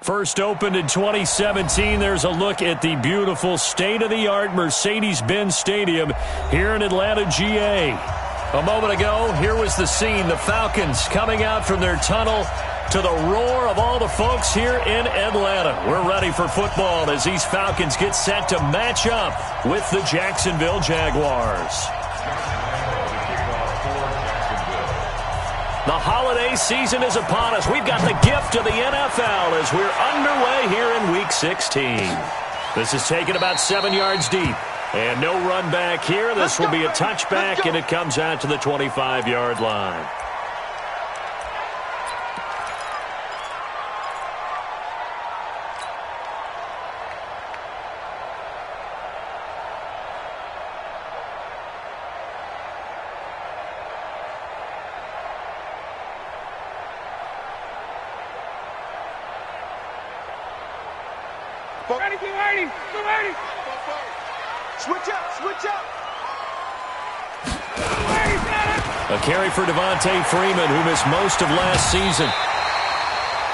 First opened in 2017, there's a look at the beautiful state-of-the-art Mercedes-Benz Stadium here in Atlanta, GA. A moment ago, here was the scene. The Falcons coming out from their tunnel to the roar of all the folks here in Atlanta. We're ready for football as these Falcons get set to match up with the Jacksonville Jaguars. The holiday season is upon us. We've got the gift of the NFL as we're underway here in Week 16. This is taken about 7 yards deep. And no run back here. This will be a touchback, and it comes out to the 25-yard line. A carry for Devontae Freeman, who missed most of last season.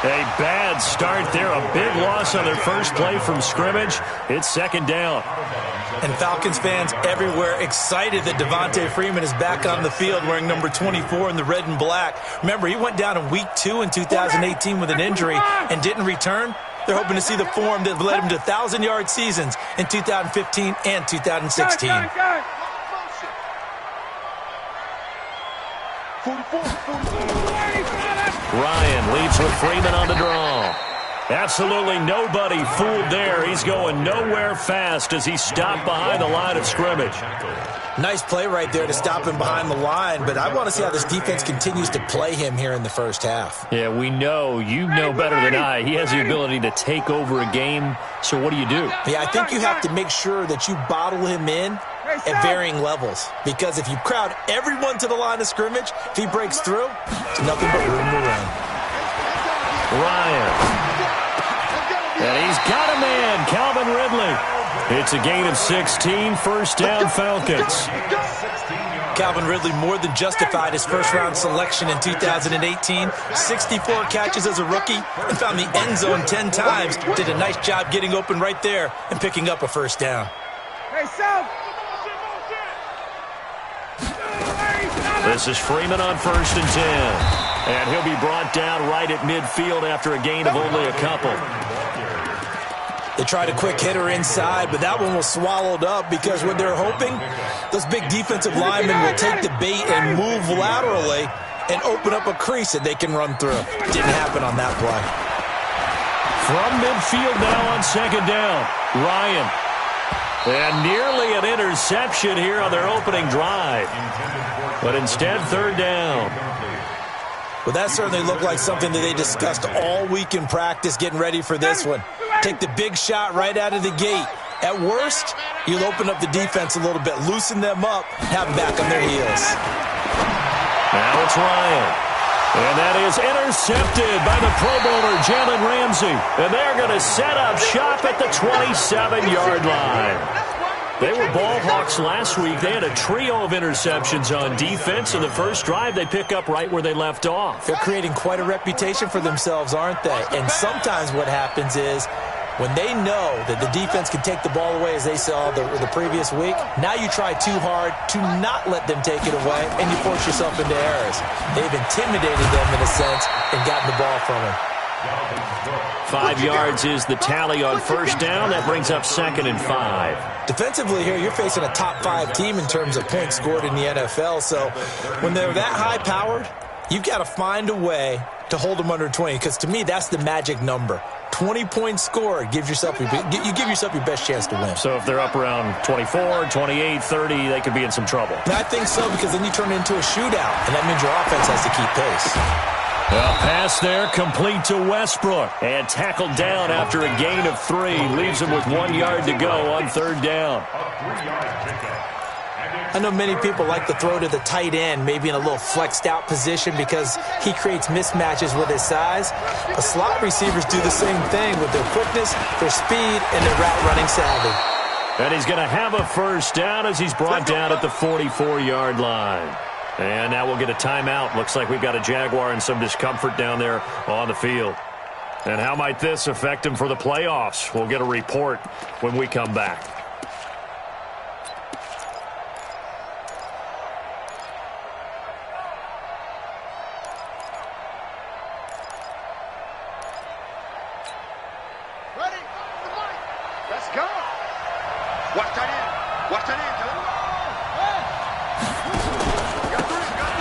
A bad start there. A big loss on their first play from scrimmage. It's second down. And Falcons fans everywhere excited that Devontae Freeman is back on the field wearing number 24 in the red and black. Remember, he went down in Week 2 in 2018 with an injury and didn't return. They're hoping to see the form that led him to 1,000-yard seasons in 2015 and 2016. Ryan leads with Freeman on the draw. Absolutely nobody fooled there. He's going nowhere fast as he's stopped behind the line of scrimmage. Nice play right there to stop him behind the line, but I want to see how this defense continues to play him here in the first half. Yeah, we know. You know better than I. He has the ability to take over a game, so what do you do? Yeah, I think you have to make sure that you bottle him in at varying levels, because if you crowd everyone to the line of scrimmage, if he breaks through, it's nothing but room to run. Ryan. And he's got a man, Calvin Ridley. It's a gain of 16, first down Falcons. Calvin Ridley more than justified his first-round selection in 2018. 64 catches as a rookie and found the end zone 10 times. Did a nice job getting open right there and picking up a first down. This is Freeman on first and 10. And he'll be brought down right at midfield after a gain of only a couple. They tried a quick hitter inside, but that one was swallowed up because what they're hoping, those big defensive linemen will take the bait and move laterally and open up a crease that they can run through. Didn't happen on that play. From midfield now on second down, Ryan. And nearly an interception here on their opening drive. But instead, third down. Well, that certainly looked like something that they discussed all week in practice getting ready for this one. Take the big shot right out of the gate. At worst, you'll open up the defense a little bit, loosen them up, have them back on their heels. Now it's Ryan. And that is intercepted by the Pro Bowler, Jalen Ramsey. And they're going to set up shop at the 27-yard line. They were ball hawks last week. They had a trio of interceptions on defense. In the first drive, they pick up right where they left off. They're creating quite a reputation for themselves, aren't they? And sometimes what happens is when they know that the defense can take the ball away, as they saw the previous week, now you try too hard to not let them take it away, and you force yourself into errors. They've intimidated them in a sense and gotten the ball from them. 5 yards is the tally on first down. That brings up second and 5. Defensively here, you're facing a top-5 team in terms of points scored in the NFL. So when they're that high-powered, you've got to find a way to hold them under 20. Because to me, that's the magic number. 20 points scored, you give yourself your best chance to win. So if they're up around 24, 28, 30, they could be in some trouble. And I think so, because then you turn it into a shootout, and that means your offense has to keep pace. A pass there, complete to Westbrook. And tackled down after a gain of 3. Leaves him with 1 yard to go on third down. I know many people like to throw to the tight end, maybe in a little flexed out position because he creates mismatches with his size. The slot receivers do the same thing with their quickness, their speed, and their route running savvy. And he's going to have a first down as he's brought down at the 44-yard line. And now we'll get a timeout. Looks like we've got a Jaguar in some discomfort down there on the field. And how might this affect him for the playoffs? We'll get a report when we come back.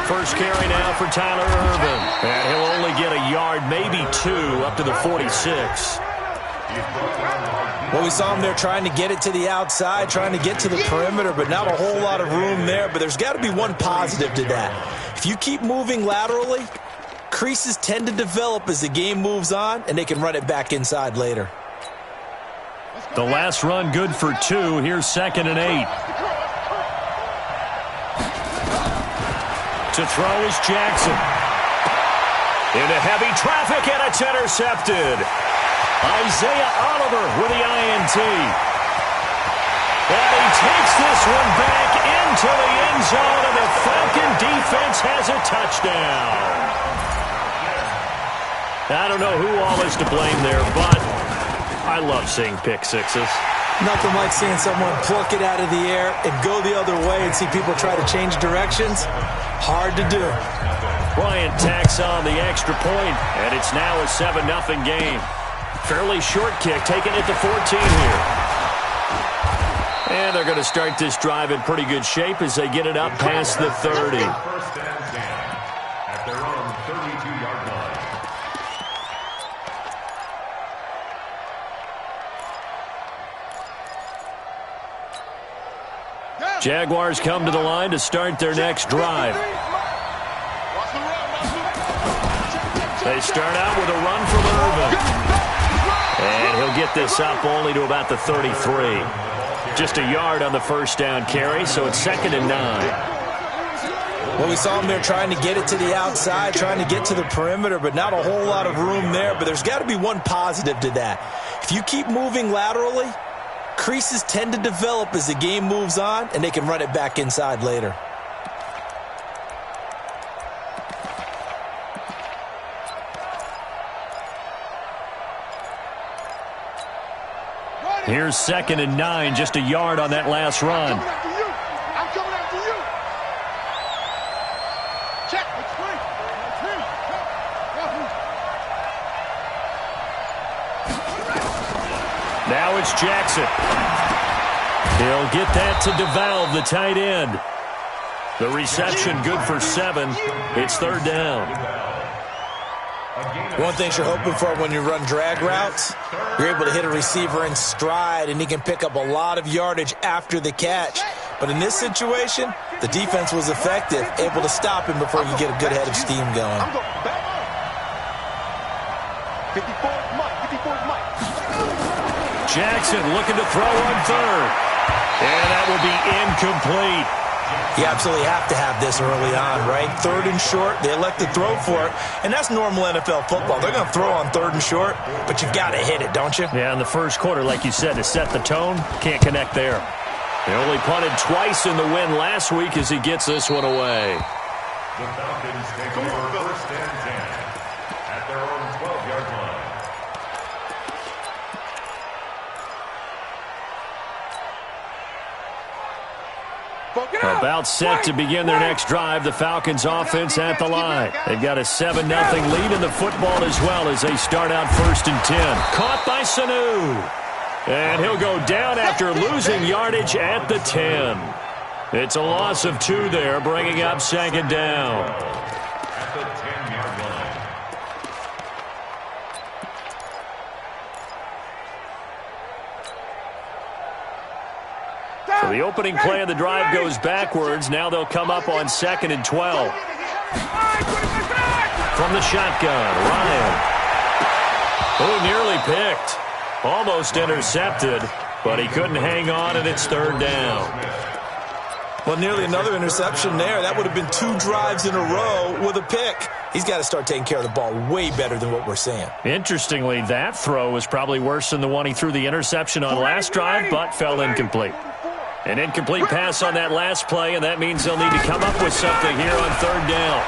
First carry now for Tyler Irvin. And he'll only get a yard, maybe 2, up to the 46. Well, we saw him there trying to get it to the outside, trying to get to the perimeter, but not a whole lot of room there. But there's got to be one positive to that. If you keep moving laterally, creases tend to develop as the game moves on, and they can run it back inside later. The last run good for 2. Here's 2nd and 8. To throw is Jackson. Into heavy traffic, and it's intercepted. Isaiah Oliver with the INT. And he takes this one back into the end zone, and the Falcon defense has a touchdown. I don't know who all is to blame there, but I love seeing pick sixes. Nothing like seeing someone pluck it out of the air and go the other way and see people try to change directions. Hard to do. Bryant tacks on the extra point, and it's now a 7-0 game. Fairly short kick, taken at the 14 here. And they're going to start this drive in pretty good shape as they get it up past the 30. First and 10 at their own 32-yard line. Jaguars come to the line to start their next drive. They start out with a run from Irvin. And he'll get this up only to about the 33. Just a yard on the first down carry, so it's 2nd and 9. Well, we saw him there trying to get it to the outside, trying to get to the perimeter, but not a whole lot of room there. But there's got to be one positive to that. If you keep moving laterally, creases tend to develop as the game moves on, and they can run it back inside later. Here's 2nd and 9, just a yard on that last run. I'm coming after you. Check. It's free. Now it's Jackson. He'll get that to DeValve, the tight end. The reception good for 7. It's 3rd down. One thing you're hoping for when you run drag routes, you're able to hit a receiver in stride, and he can pick up a lot of yardage after the catch. But in this situation, the defense was effective, able to stop him before you get a good head of steam going. 54's Mike. Jackson looking to throw on 3rd. And that will be incomplete. You absolutely have to have this early on, right? 3rd and short, they elect to throw for it, and that's normal NFL football. They're going to throw on 3rd and short, but you've got to hit it, don't you? Yeah, in the first quarter, like you said, to set the tone, can't connect there. They only punted twice in the win last week as he gets this one away. The Falcons take over 1st and 10 at their own 12-yard line. About set to begin their next drive. The Falcons offense at the line. They've got a 7-0 lead in the football as well as they start out 1st and 10. Caught by Sanu. And he'll go down after losing yardage at the 10. It's a loss of 2 there, bringing up 2nd down. At the 10-yard line. So the opening play of the drive goes backwards. Now they'll come up on 2nd and 12. From the shotgun, Ryan. Oh, nearly picked. Almost intercepted, but he couldn't hang on, and it's 3rd down. Well, nearly another interception there. That would have been 2 drives in a row with a pick. He's got to start taking care of the ball way better than what we're seeing. Interestingly, that throw was probably worse than the one he threw the interception on last drive, but fell incomplete. An incomplete pass on that last play, and that means they'll need to come up with something here on 3rd down.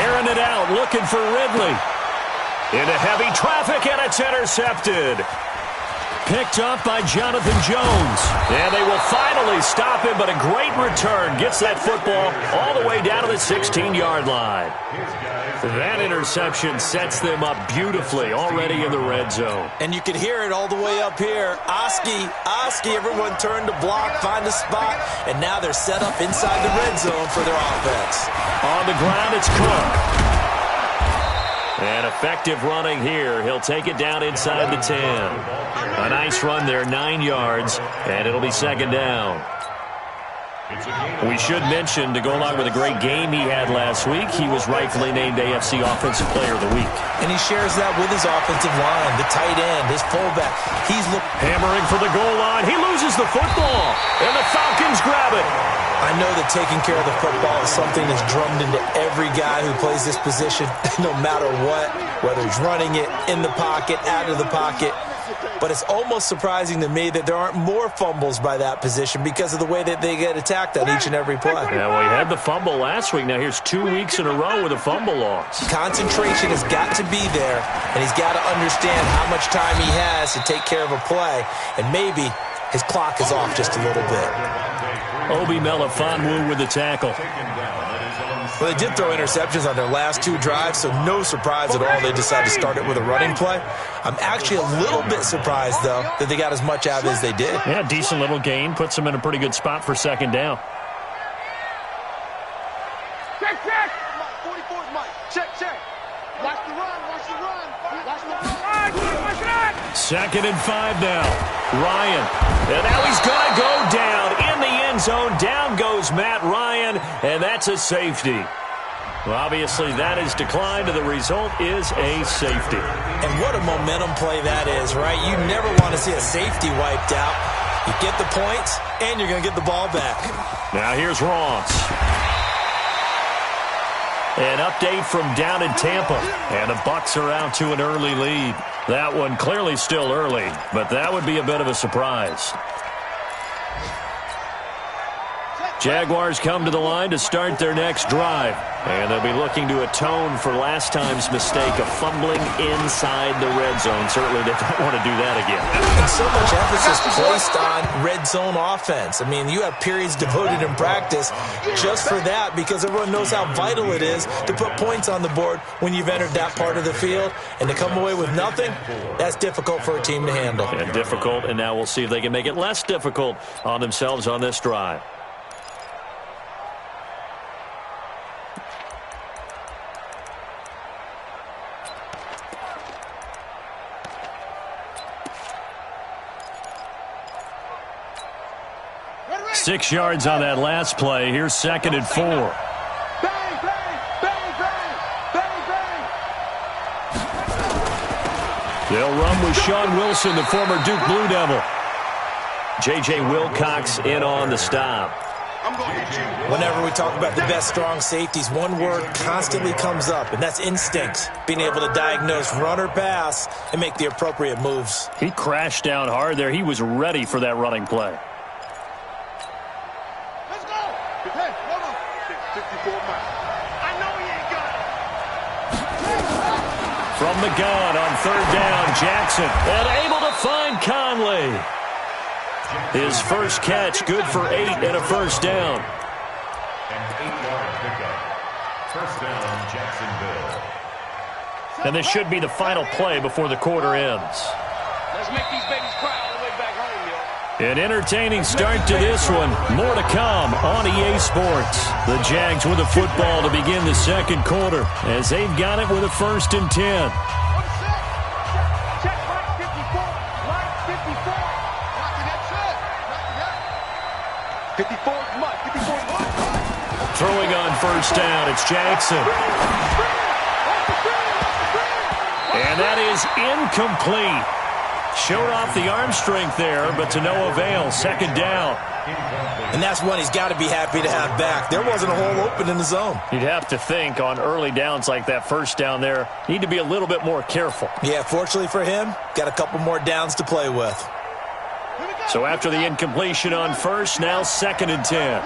Airing it out, looking for Ridley. Into heavy traffic, and it's intercepted. Picked up by Jonathan Jones. And they will finally stop him, but a great return. Gets that football all the way down to the 16-yard line. That interception sets them up beautifully already in the red zone. And you can hear it all the way up here. Oski, everyone turned to block, find a spot, and now they're set up inside the red zone for their offense. On the ground, it's Cook. And effective running here. He'll take it down inside the 10. A nice run there, 9 yards, and it'll be second down. We should mention, to go along with a great game he had last week, he was rightfully named AFC Offensive Player of the Week. And he shares that with his offensive line, the tight end, his fullback. He's hammering for the goal line. He loses the football, and the Falcons grab it. I know that taking care of the football is something that's drummed into every guy who plays this position, no matter what, whether he's running it, in the pocket, out of the pocket. But it's almost surprising to me that there aren't more fumbles by that position because of the way that they get attacked on each and every play. Yeah, well, he had the fumble last week. Now here's 2 weeks in a row with a fumble loss. Concentration has got to be there, and he's got to understand how much time he has to take care of a play, and maybe his clock is off just a little bit. Obi Melifonwu with the tackle. Well, they did throw interceptions on their last 2 drives, so no surprise at all they decided to start it with a running play. I'm actually a little bit surprised, though, that they got as much out as they did. Yeah, decent little gain. Puts them in a pretty good spot for second down. Check, check. 44's Mike. Check, check. Watch the run, watch the run. Watch the run. Second and 5 now. Ryan. And now he's going to go down in the end zone. Down goes Matt Ryan, and that's a safety. Well, obviously, that is declined, and the result is a safety. And what a momentum play that is, right? You never want to see a safety wiped out. You get the points, and you're going to get the ball back. Now here's Ross. An update from down in Tampa, and the Bucs are out to an early lead. That one clearly still early, but that would be a bit of a surprise. Jaguars come to the line to start their next drive, and they'll be looking to atone for last time's mistake of fumbling inside the red zone. Certainly they don't want to do that again. And so much emphasis placed on red zone offense. I mean, you have periods devoted in practice just for that because everyone knows how vital it is to put points on the board when you've entered that part of the field. And to come away with nothing, that's difficult for a team to handle. And difficult, and now we'll see if they can make it less difficult on themselves on this drive. Six yards on that last play. Here's second and 4. Bang, bang, bang, bang, bang, bang. They'll run with Sean Wilson, the former Duke Blue Devil. J.J. Wilcox in on the stop. Whenever we talk about the best strong safeties, one word constantly comes up, and that's instinct. Being able to diagnose run or pass and make the appropriate moves. He crashed down hard there. He was ready for that running play. From the gun on third down, Jackson, and able to find Conley. His first catch, good for 8 and a first down. An 8-yard pickup. First down, Jacksonville. And this should be the final play before the quarter ends. Let's make these babies cry all the way back home, yo. An entertaining start to this one. More to come on EA Sports. The Jags with the football to begin the second quarter as they've got it with a 1st and 10. Check right 54, right 54. 54's Mike, 54's Mike. Throwing on first down, it's Jackson. And that is incomplete. Showed off the arm strength there, but to no avail. Second down. And that's one he's got to be happy to have back. There wasn't a hole open in the zone. You'd have to think on early downs like that first down there, need to be a little bit more careful. Yeah, fortunately for him, got a couple more downs to play with. So after the incompletion on first, now 2nd and 10.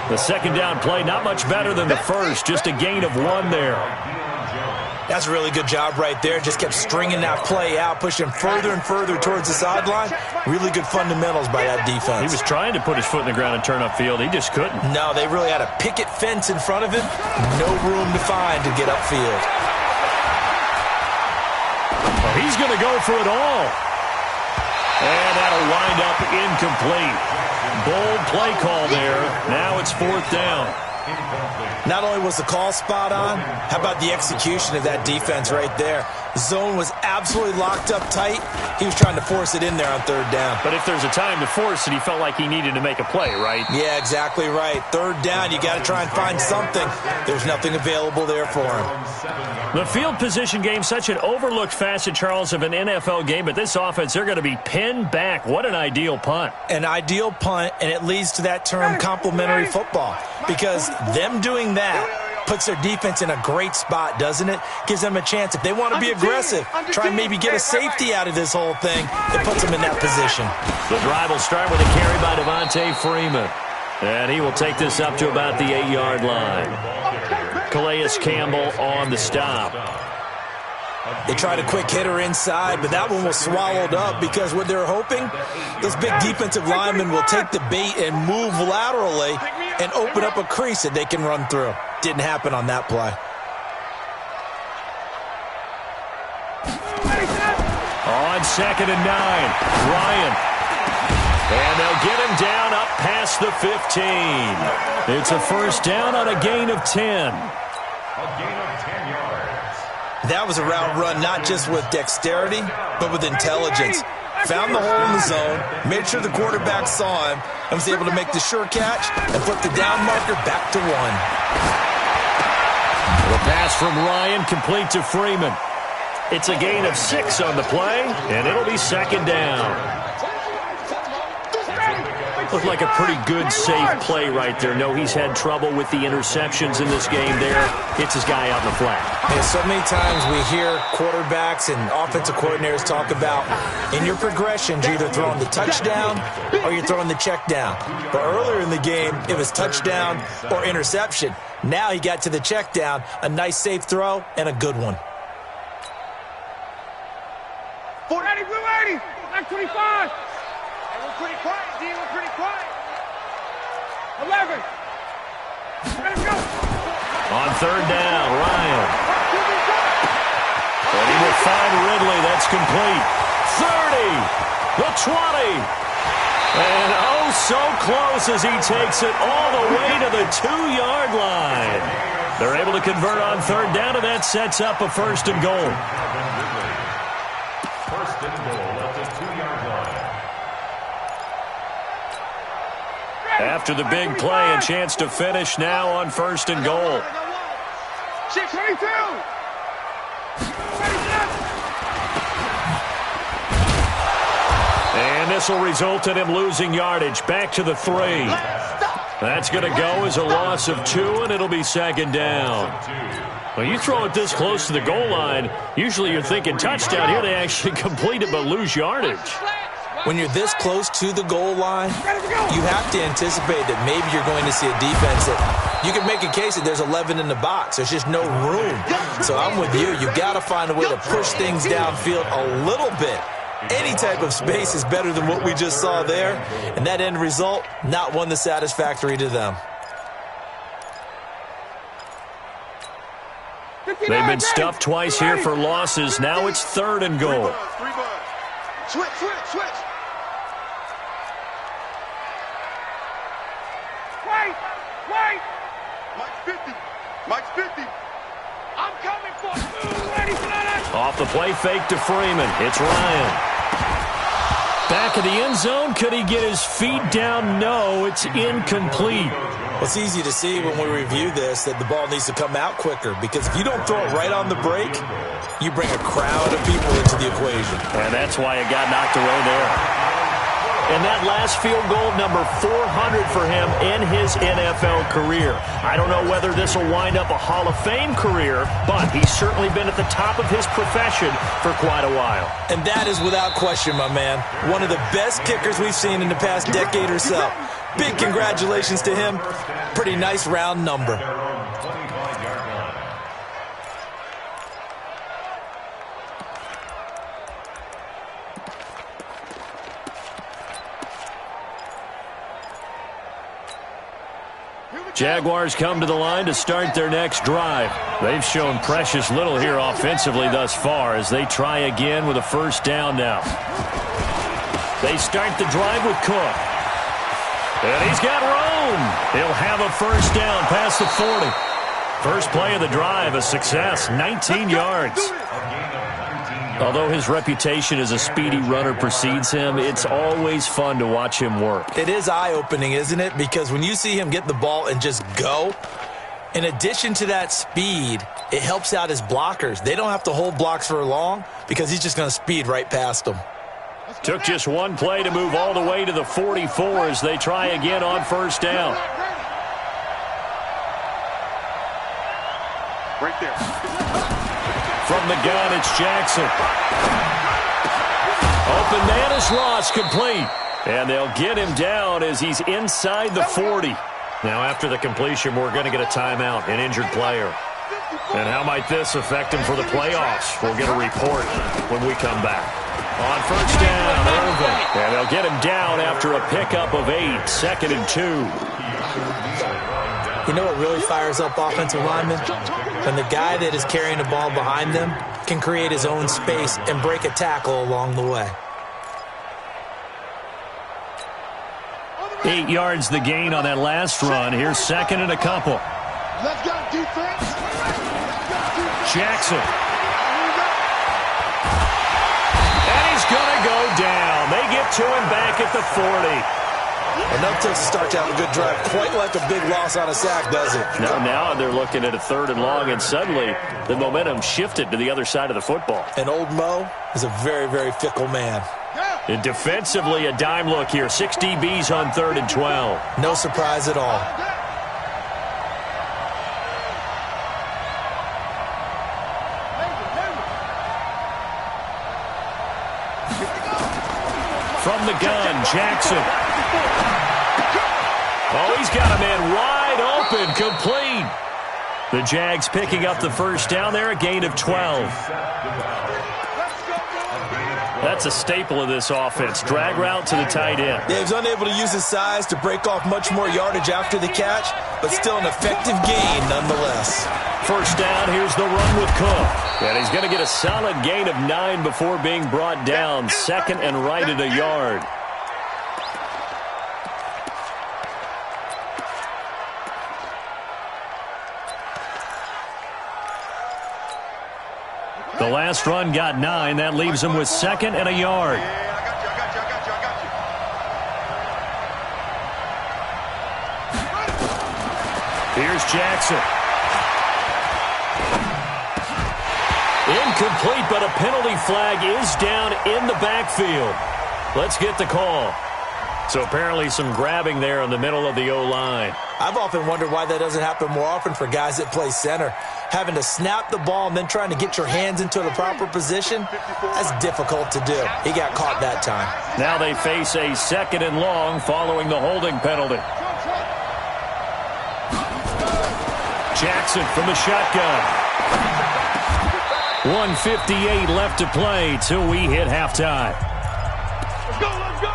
The second down play, not much better than the first, just a gain of 1 there. That's a really good job right there. Just kept stringing that play out, pushing further and further towards the sideline. Really good fundamentals by that defense. He was trying to put his foot in the ground and turn upfield. He just couldn't. No, they really had a picket fence in front of him. No room to find to get upfield. Well, he's going to go for it all. And that'll wind up incomplete. Bold play call there. Now it's 4th down. Not only was the call spot on, how about the execution of that defense right there? The zone was absolutely locked up tight. He was trying to force it in there on 3rd down. But if there's a time to force it, he felt like he needed to make a play, right? Yeah, exactly right. 3rd down, you got to try and find something. There's nothing available there for him. The field position game, such an overlooked facet, Charles, of an NFL game, but this offense, they're going to be pinned back. What an ideal punt. An ideal punt, and it leads to that term complementary football, because them doing that puts their defense in a great spot, doesn't it? Gives them a chance. If they want to be aggressive, try and maybe get a safety out of this whole thing, it puts them in that position. The drive will start with a carry by Devontae Freeman. And he will take this up to about the 8-yard line. Calais Campbell on the stop. They tried a quick hitter inside, but that one was swallowed up because what they're hoping, those big defensive linemen will take the bait and move laterally and open up a crease that they can run through. Didn't happen on that play. On 2nd and 9, Ryan. And they'll get him down up past the 15. It's a 1st down on a gain of 10. A gain of 10 yards. That was a route run not just with dexterity, but with intelligence. Found the hole in the zone, made sure the quarterback saw him, and was able to make the sure catch and put the down marker back to 1. The pass from Ryan complete to Freeman. It's a gain of 6 on the play, and it'll be 2nd down. Looked like a pretty good, safe play right there. No, he's had trouble with the interceptions in this game there. Hits his guy out in the flat. Yeah, so many times we hear quarterbacks and offensive coordinators talk about in your progressions, you're either throwing the touchdown or you're throwing the check down. But earlier in the game, it was touchdown or interception. Now he got to the check down, a nice safe throw, and a good one. 480, blue 80, 925. We're pretty quiet, D. We're pretty quiet. 11. Let's go. On 3rd down, Ryan. And he will find Ridley. That's complete. 30. The 20. And oh, so close as he takes it all the way to the 2-yard line. They're able to convert on 3rd down, and that sets up a 1st and goal. 1st and goal at the 2-yard line. After the big play, a chance to finish now on 1st and goal. 622. And this will result in him losing yardage. Back to the 3. That's going to go as a loss of 2, and it'll be 2nd down. Well, you throw it this close to the goal line, usually you're thinking touchdown. Here they actually complete it but lose yardage. When you're this close to the goal line, you have to anticipate that maybe you're going to see a defense that you can make a case that there's 11 in the box. There's just no room. So I'm with you. You've got to find a way to push things downfield a little bit. Any type of space is better than what we just saw there. And that end result, not one that's satisfactory to them. They've been stuffed twice here for losses. Now it's 3rd and goal. Switch, switch, switch. Wait, wait. Mike's 50. Mike's 50. I'm coming for you. Ready for that? Off the play fake to Freeman. It's Ryan. Back of the end zone. Could he get his feet down? No, it's incomplete. Well, it's easy to see when we review this that the ball needs to come out quicker, because if you don't throw it right on the break, you bring a crowd of people into the equation. And that's why it got knocked away there. And that last field goal, number 400 for him in his NFL career. I don't know whether this will wind up a Hall of Fame career, but he's certainly been at the top of his profession for quite a while. And that is without question, my man, one of the best kickers we've seen in the past decade or so. Big congratulations to him. Pretty nice round number. Their own 25-yard line. Jaguars come to the line to start their next drive. They've shown precious little here offensively thus far as they try again with a first down now. They start the drive with Cook. And he's got room. He'll have a first down past the 40. First play of the drive, a success, 19 yards. Although his reputation as a speedy runner precedes him, it's always fun to watch him work. It is eye-opening, isn't it? Because when you see him get the ball and just go, in addition to that speed, it helps out his blockers. They don't have to hold blocks for long because he's just going to speed right past them. Took just one play to move all the way to the 44 as they try again on first down. Right there. From the gun, it's Jackson. Open man is lost, complete. And they'll get him down as he's inside the 40. Now, after the completion, we're going to get a timeout, an injured player. And how might this affect him for the playoffs? We'll get a report when we come back. On first down, Irvin. And they'll get him down after a pickup of 8, 2nd and 2. You know what really fires up offensive linemen? When the guy that is carrying the ball behind them can create his own space and break a tackle along the way. 8 yards the gain on that last run. Here's 2nd and a couple. Let's go, defense. Jackson. And he's going to go down. They get to him back at the 40. Enough to start to have a good drive. Quite like a big loss on a sack, does it? Now they're looking at a 3rd and long, and suddenly the momentum shifted to the other side of the football. And old Mo is a very, very fickle man. And defensively, a dime look here. 6 DBs on 3rd and 12. No surprise at all. From the gun, Jackson. Oh, he's got a man wide open, complete. The Jags picking up the first down there, a gain of 12. That's a staple of this offense. Drag route to the tight end. Yeah, he was unable to use his size to break off much more yardage after the catch, but still an effective gain nonetheless. First down, here's the run with Cook. And he's going to get a solid gain of 9 before being brought down. 2nd and right at a yard. The last run got 9. That leaves him with 2nd and a yard. Here's Jackson. Incomplete, but a penalty flag is down in the backfield. Let's get the call. So apparently some grabbing there in the middle of the O-line. I've often wondered why that doesn't happen more often for guys that play center. Having to snap the ball and then trying to get your hands into the proper position, that's difficult to do. He got caught that time. Now they face a 2nd and long following the holding penalty. Jackson from the shotgun. 1:58 left to play till we hit halftime. Let's go, let's go.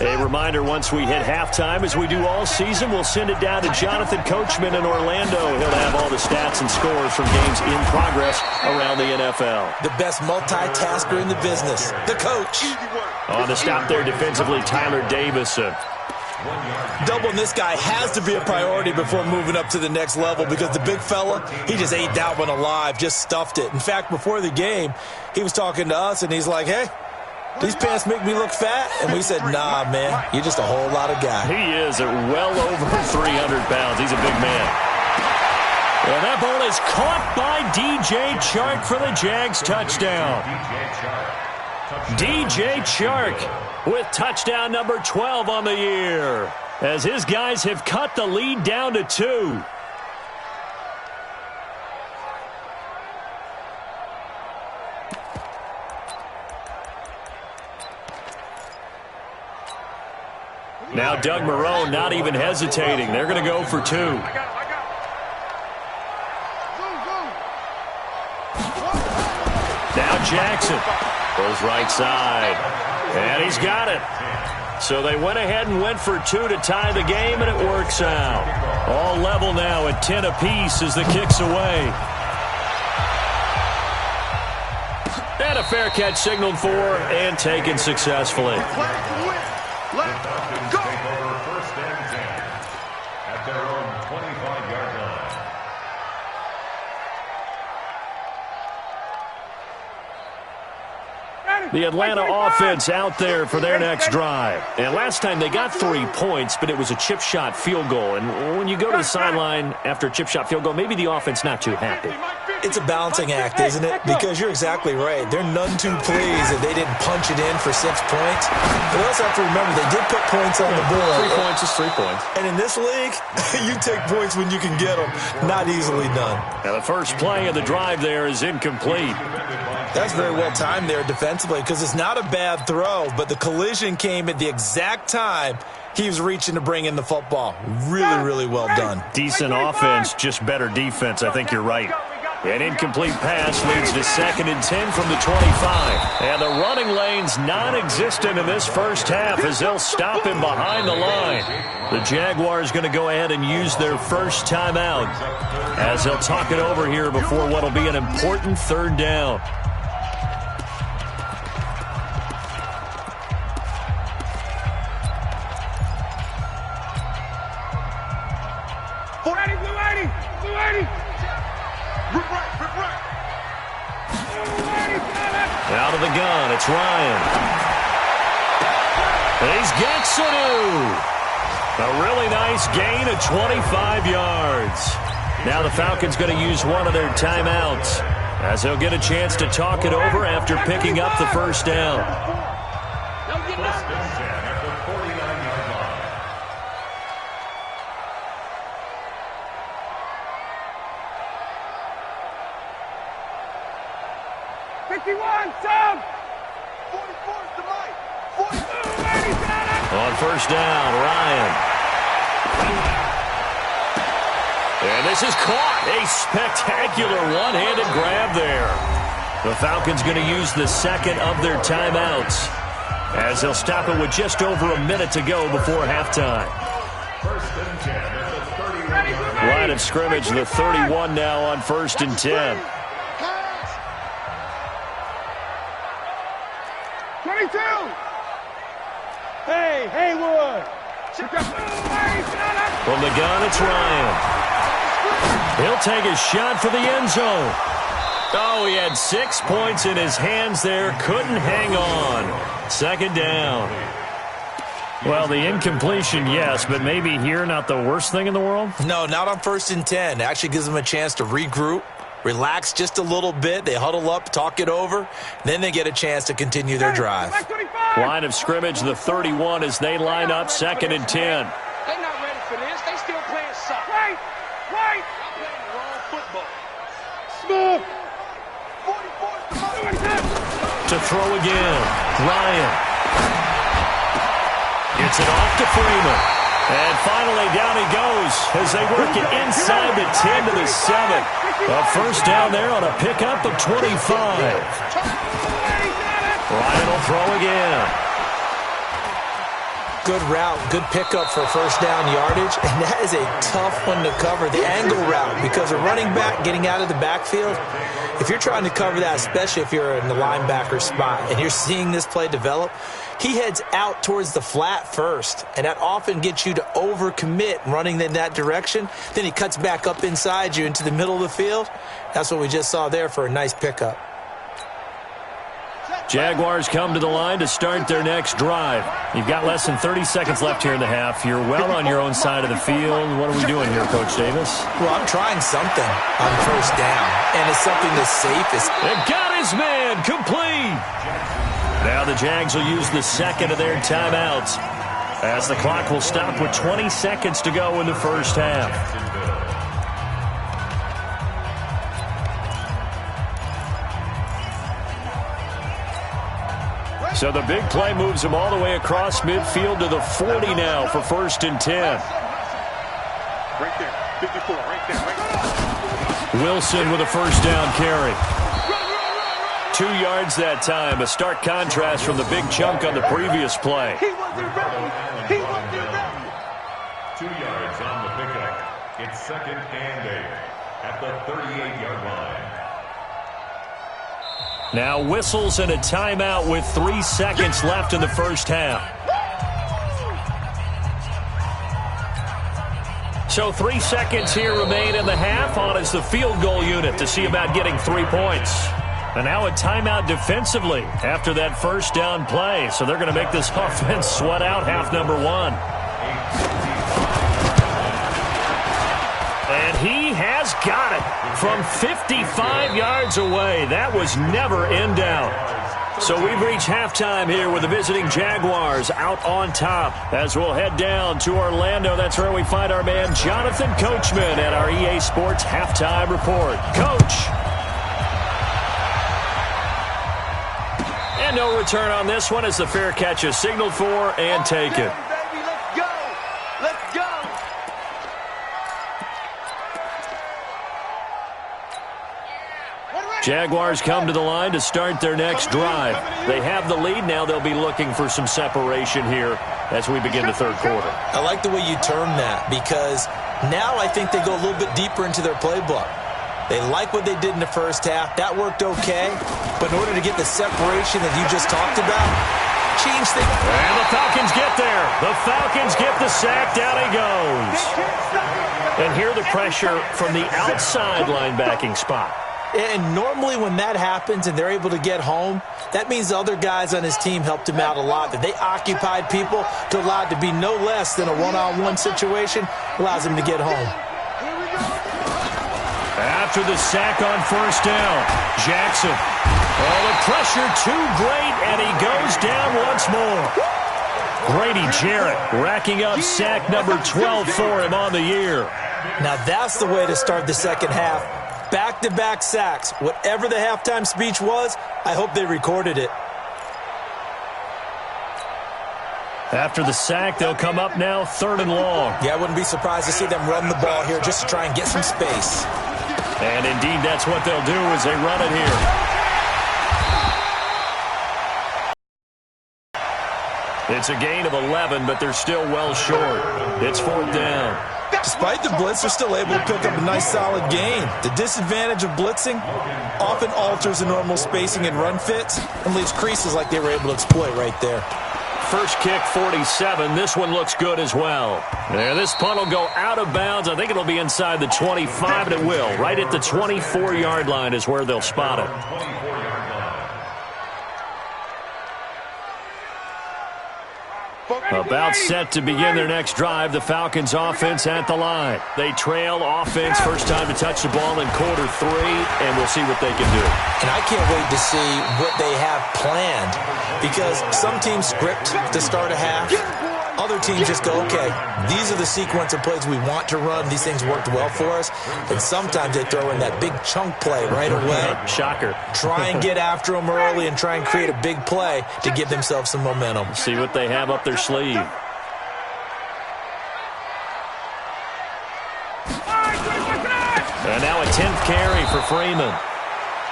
A reminder, once we hit halftime, as we do all season, we'll send it down to Jonathan Coachman in Orlando. He'll have all the stats and scores from games in progress around the NFL. The best multitasker in the business, the coach. On the stop there defensively, Tyler Davison. Doubling this guy has to be a priority before moving up to the next level because the big fella, he just ate that one alive, just stuffed it. In fact, before the game, he was talking to us, and he's like, hey, these pants make me look fat? And we said, nah, man, you're just a whole lot of guy. He is at well over 300 pounds. He's a big man. And that ball is caught by DJ Chark for the Jags touchdown. DJ Chark with touchdown number 12 on the year, as his guys have cut the lead down to 2. Now Doug Marrone not even hesitating. They're going to go for 2. Now Jackson goes right side. And he's got it. So they went ahead and went for 2 to tie the game, and it works out. All level now at 10 apiece as the kick's away. And a fair catch signaled for and taken successfully. Let's go. Take over 1st and 10 at their own 25-yard line. The Atlanta offense out there for their next drive. And last time they got 3 points, but it was a chip shot field goal. And when you go to the sideline after a chip shot field goal, maybe the offense not too happy. It's a balancing act, isn't it? Because you're exactly right. They're none too pleased that they didn't punch it in for 6 points. But they also have to remember they did put points on the board. 3 points is 3 points. And in this league, you take points when you can get them. Not easily done. Now the first play of the drive there is incomplete. That's very well timed there defensively because it's not a bad throw, but the collision came at the exact time he was reaching to bring in the football. Really, really well done. Decent offense, just better defense. I think you're right. An incomplete pass leads to 2nd and 10 from the 25. And the running lane's non-existent in this first half as they'll stop him behind the line. The Jaguars going to go ahead and use their first timeout as they'll talk it over here before what will be an important 3rd down. Out of the gun, it's Ryan. He's got Sanu. A really nice gain of 25 yards. Now the Falcons going to use one of their timeouts as they'll get a chance to talk it over after picking up the first down. 1st and 10 at the 49-yard line. 51, Tom! 44's the mic. 42. On first down, Ryan. And this is caught. A spectacular one-handed grab there. The Falcons going to use the 2nd of their timeouts as they'll stop it with just over a minute to go before halftime. 1st and 10 at the 31-yard line. Line of scrimmage, the 31 now on 1st and 10. 22! Hey, Haywood! From the gun, it's Ryan. He'll take a shot for the end zone. Oh, he had 6 points in his hands there. Couldn't hang on. 2nd down. Well, the incompletion, yes, but maybe here not the worst thing in the world? No, not on 1st and 10. It actually gives them a chance to regroup, relax just a little bit. They huddle up, talk it over. Then they get a chance to continue their drive. Line of scrimmage, the 31 as they line up 2nd and 10. They're not ready for this. They still playing soccer. Right! Y'all playing the wrong football. Smooth! 44's To throw again, Ryan. Gets it off to Freeman. And finally down he goes as they work it inside the 10 to the 7. A first down there on a pickup of 25. Ryan will throw again. Good route, good pickup for first down yardage, and that is a tough one to cover, the angle route, because a running back getting out of the backfield, if you're trying to cover that, especially if you're in the linebacker spot and you're seeing this play develop, he heads out towards the flat first, and that often gets you to overcommit running in that direction. Then he cuts back up inside you into the middle of the field. That's what we just saw there for a nice pickup. Jaguars come to the line to start their next drive. You've got less than 30 seconds left here in the half. You're well on your own side of the field. What are we doing here, Coach Davis? Well, I'm trying something on first down, and it's something that's safest. It got his man complete. Now the Jags will use the 2nd of their timeouts as the clock will stop with 20 seconds to go in the first half. So the big play moves him all the way across midfield to the 40 now for 1st and 10. Right there, 54, right there, right there. Wilson with a first down carry. 2 yards that time, a stark contrast from the big chunk on the previous play. He wasn't ready. He wasn't ready. 2 yards on the pickup. It's 2nd and 8 at the 38-yard line. Now whistles and a timeout with 3 seconds left in the first half. So 3 seconds here remain in the half. On is the field goal unit to see about getting 3 points. And now a timeout defensively after that first down play. So they're going to make this offense sweat out half number 1. And he has got it from 55 yards away. That was never in doubt. So we've reached halftime here with the visiting Jaguars out on top. As we'll head down to Orlando, that's where we find our man Jonathan Coachman at our EA Sports Halftime Report. Coach. And no return on this one as the fair catch is signaled for and taken. Baby, let's go. Let's go. Jaguars come to the line to start their next drive. They have the lead. Now they'll be looking for some separation here as we begin the third quarter. I like the way you term that because now I think they go a little bit deeper into their playbook. They like what they did in the first half. That worked okay. But in order to get the separation that you just talked about, change things. And the Falcons get there. The Falcons get the sack. Down he goes. And here the pressure from the outside linebacking spot. And normally when that happens and they're able to get home, that means the other guys on his team helped him out a lot. That they occupied people to allow it to be no less than a one-on-one situation, allows him to get home. After the sack on first down, Jackson. Oh, the pressure too great, and he goes down once more. Grady Jarrett racking up sack number 12 for him on the year. Now that's the way to start the second half. Back-to-back sacks. Whatever the halftime speech was, I hope they recorded it. After the sack, they'll come up now 3rd and long. Yeah, I wouldn't be surprised to see them run the ball here just to try and get some space. And indeed, that's what they'll do as they run it here. It's a gain of 11, but they're still well short. It's 4th down. Despite the blitz, they're still able to pick up a nice solid gain. The disadvantage of blitzing often alters the normal spacing and run fits and leaves creases like they were able to exploit right there. First kick, 47. This one looks good as well. There, this punt will go out of bounds. I think it'll be inside the 25, and it will. Right at the 24-yard line is where they'll spot it. About set to begin their next drive. The Falcons offense at the line. They trail offense. First time to touch the ball in quarter 3, and we'll see what they can do. And I can't wait to see what they have planned because some teams script to start a half. Other teams just go, okay, these are the sequence of plays we want to run. These things worked well for us. And sometimes they throw in that big chunk play right away. Shocker. Try and get after them early and try and create a big play to give themselves some momentum. See what they have up their sleeve. And now a 10th carry for Freeman.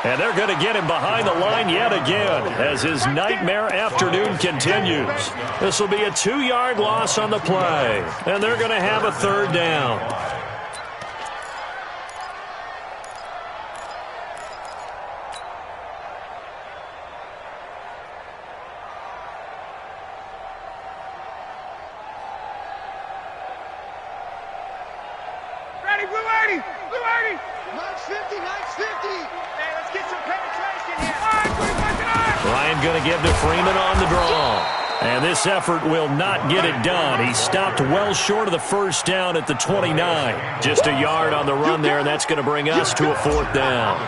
And they're going to get him behind the line yet again as his nightmare afternoon continues. This will be a 2-yard loss on the play. And they're going to have a 3rd down. Ready, blue 80, blue 80. Nice 50, nice 50. Hey, let's get some penetration here. All right, Ryan going to give to Freeman on the draw. And this effort will not get it done. He stopped well short of the first down at the 29. Just a yard on the run there, and that's going to bring us to a 4th down.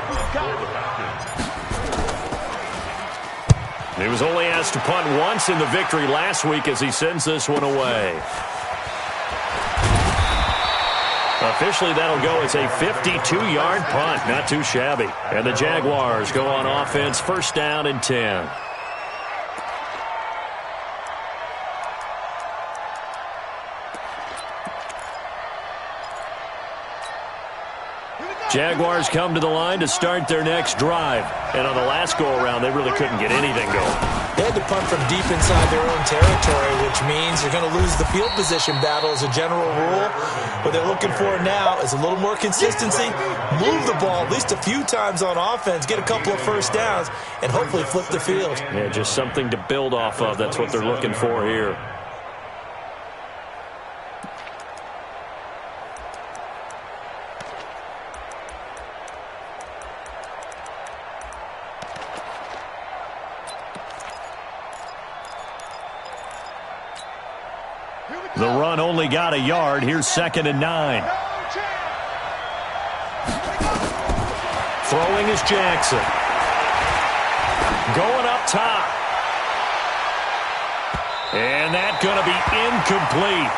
He was only asked to punt once in the victory last week as he sends this one away. Officially, that'll go as a 52-yard punt. Not too shabby. And the Jaguars go on offense, 1st down and 10. Jaguars come to the line to start their next drive. And on the last go-around, they really couldn't get anything going. They had to punt from deep inside their own territory, which means you're going to lose the field position battle as a general rule. What they're looking for now is a little more consistency, move the ball at least a few times on offense, get a couple of first downs, and hopefully flip the field. Yeah, just something to build off of. That's what they're looking for here. The run only got a yard. Here's 2nd and 9. Throwing is Jackson. Going up top. And that's going to be incomplete.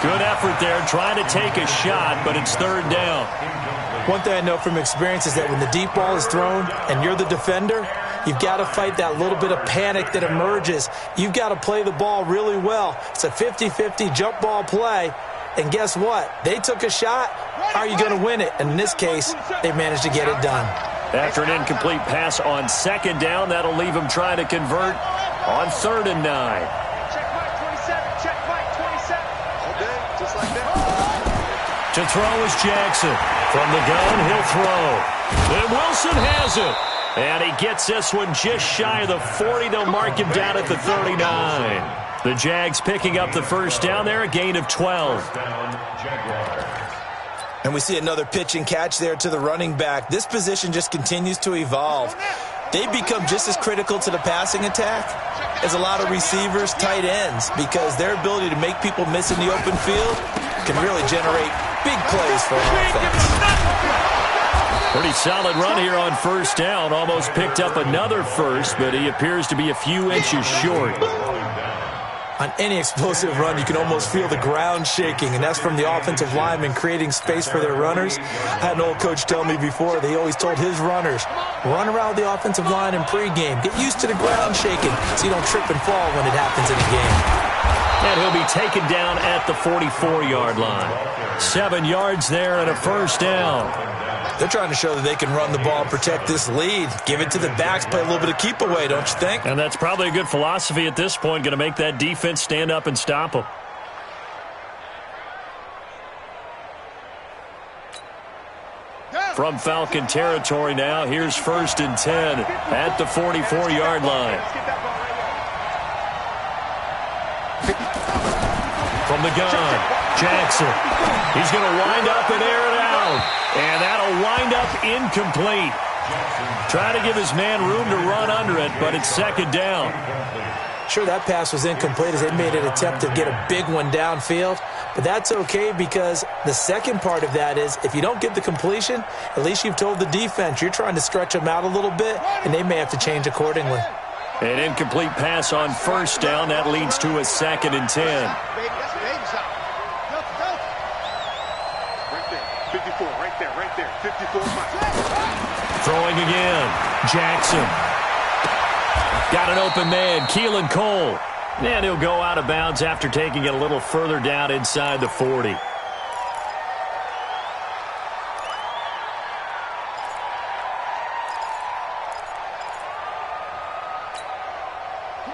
Good effort there, trying to take a shot, but it's 3rd down. One thing I know from experience is that when the deep ball is thrown and you're the defender, you've got to fight that little bit of panic that emerges. You've got to play the ball really well. It's a 50-50 jump ball play. And guess what? They took a shot. How are you going to win it? And in this case, they managed to get it done. After an incomplete pass on 2nd down, that'll leave them trying to convert on 3rd and 9. Check Mike 27. Check Mike 27. All day, just like that. To throw is Jackson. From the gun, he'll throw. And Wilson has it. And he gets this one just shy of the 40. They'll mark him down at the 39. The Jags picking up the first down there, a gain of 12. And we see another pitch and catch there to the running back. This position just continues to evolve. They become just as critical to the passing attack as a lot of receivers, tight ends, because their ability to make people miss in the open field can really generate big plays for an offense. Pretty solid run here on 1st down. Almost picked up another first, but he appears to be a few inches short. On any explosive run, you can almost feel the ground shaking, and that's from the offensive linemen creating space for their runners. I had an old coach tell me before, they always told his runners, run around the offensive line in pregame. Get used to the ground shaking so you don't trip and fall when it happens in a game. And he'll be taken down at the 44-yard line. 7 yards there and a first down. They're trying to show that they can run the ball and protect this lead. Give it to the backs, play a little bit of keep away, don't you think? And that's probably a good philosophy at this point, going to make that defense stand up and stop them. From Falcon territory now, here's 1st and 10 at the 44-yard line. From the gun, Jackson. He's going to wind up and air it out. And that'll wind up incomplete. Trying to give his man room to run under it, but it's 2nd down. Sure, that pass was incomplete as they made an attempt to get a big one downfield. But that's okay because the second part of that is if you don't get the completion, at least you've told the defense you're trying to stretch them out a little bit, and they may have to change accordingly. An incomplete pass on 1st down. That leads to a 2nd and 10. 54, right there. 54. Throwing again. Jackson. Got an open man. Keelan Cole. And he'll go out of bounds after taking it a little further down inside the 40.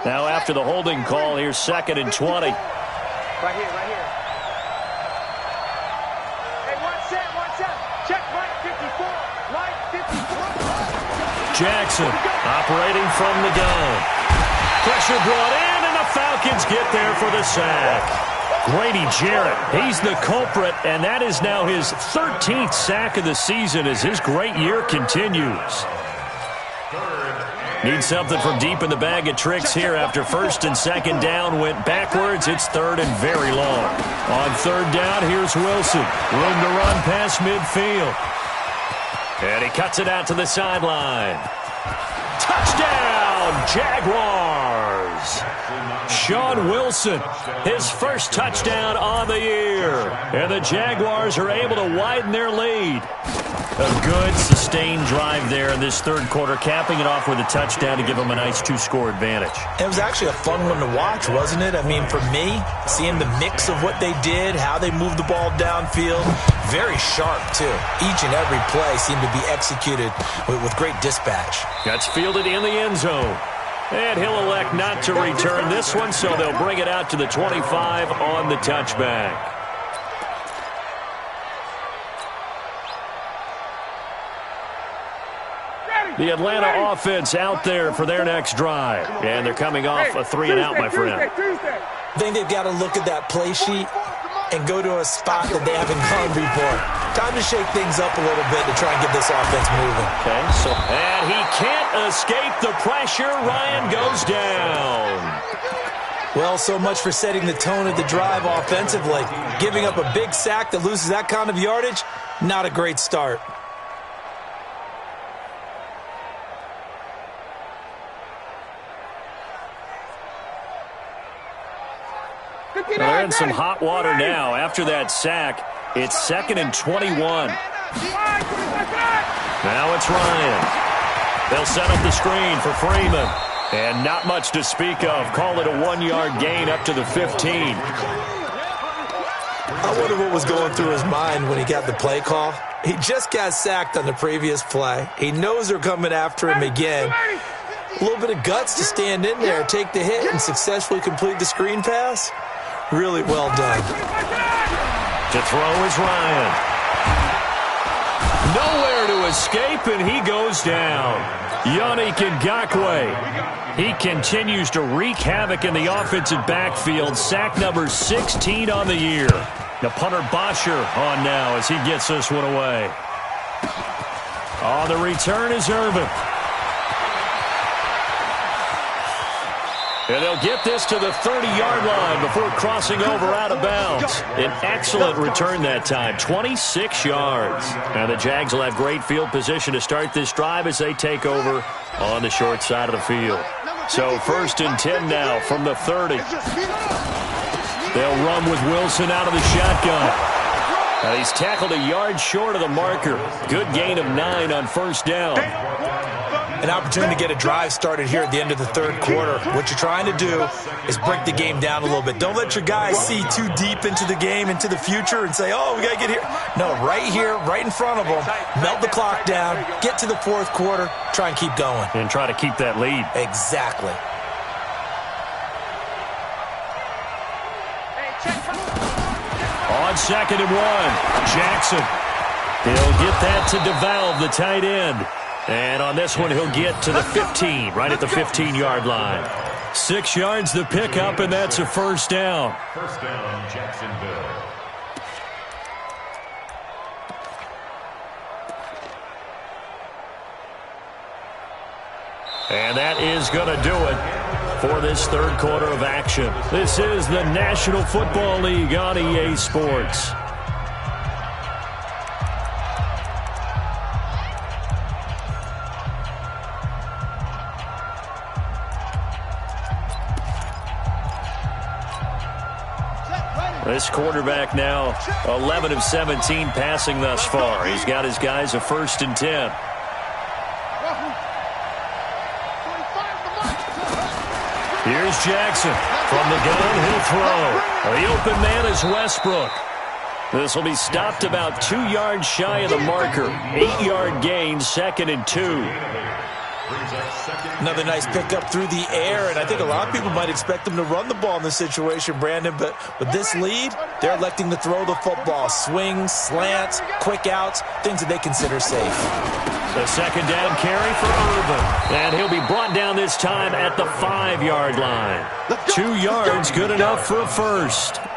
Now after the holding call, here's 2nd and 20. Right here. Hey, one set. Check Mike 54. Mike 54. Jackson operating from the gun. Pressure brought in, and the Falcons get there for the sack. Grady Jarrett, he's the culprit, and that is now his 13th sack of the season as his great year continues. Need something from deep in the bag of tricks here after 1st and 2nd down went backwards. It's 3rd and very long. On 3rd down, here's Wilson. Room to run past midfield. And he cuts it out to the sideline. Touchdown, Jaguars! Sean Wilson, his first touchdown on the year. And the Jaguars are able to widen their lead. A good, sustained drive there in this third quarter, capping it off with a touchdown to give them a nice 2-score advantage. It was actually a fun one to watch, wasn't it? I mean, for me, seeing the mix of what they did, how they moved the ball downfield, very sharp, too. Each and every play seemed to be executed with great dispatch. That's fielded in the end zone. And he'll elect not to return this one, so they'll bring it out to the 25 on the touchback. The Atlanta offense out there for their next drive. And they're coming off a 3-and-out, my friend. I think they've got to look at that play sheet and go to a spot that they haven't gone before. Time to shake things up a little bit to try and get this offense moving. Okay, and he can't escape the pressure. Ryan goes down. Well, so much for setting the tone of the drive offensively. Giving up a big sack that loses that kind of yardage, not a great start. They're in some hot water now. After that sack, it's 2nd and 21. Now it's Ryan. They'll set up the screen for Freeman. And not much to speak of. Call it a 1-yard gain up to the 15. I wonder what was going through his mind when he got the play call. He just got sacked on the previous play. He knows they're coming after him again. A little bit of guts to stand in there, take the hit, and successfully complete the screen pass. Really well done. To throw is Ryan. Nowhere to escape, and he goes down. Yannick Ngakoue. He continues to wreak havoc in the offensive backfield. Sack number 16 on the year. The punter Bosher on now as he gets this one away. On the return is Irvin. And they'll get this to the 30-yard line before crossing over out of bounds. An excellent return that time, 26 yards. Now the Jags will have great field position to start this drive as they take over on the short side of the field. So 1st and 10 now from the 30. They'll run with Wilson out of the shotgun. Now he's tackled a yard short of the marker. Good gain of 9 on 1st down. An opportunity to get a drive started here at the end of the third quarter. What you're trying to do is break the game down a little bit. Don't let your guys see too deep into the game, into the future, and say, oh, we got to get here. No, right here, right in front of them, melt the clock down, get to the fourth quarter, try and keep going. And try to keep that lead. Exactly. On 2nd and 1, Jackson. He'll get that to DeValve, the tight end. And on this one, he'll get to the 15, right at the 15-yard line. 6 yards the pickup, and that's a 1st down. 1st down, Jacksonville. And that is going to do it for this third quarter of action. This is the National Football League on EA Sports. This quarterback now 11 of 17 passing thus far. He's got his guys a 1st and 10. Here's Jackson. From the gun, he'll throw. The open man is Westbrook. This will be stopped about 2 yards shy of the marker. 8-yard gain, 2nd and 2. Another nice pickup through the air, and I think a lot of people might expect them to run the ball in this situation, Brandon, but with this lead, they're electing to throw the football. Swings, slants, quick outs, things that they consider safe. The 2nd down carry for Irvin, and he'll be brought down this time at the 5-yard line. 2 yards, good enough for a 1st.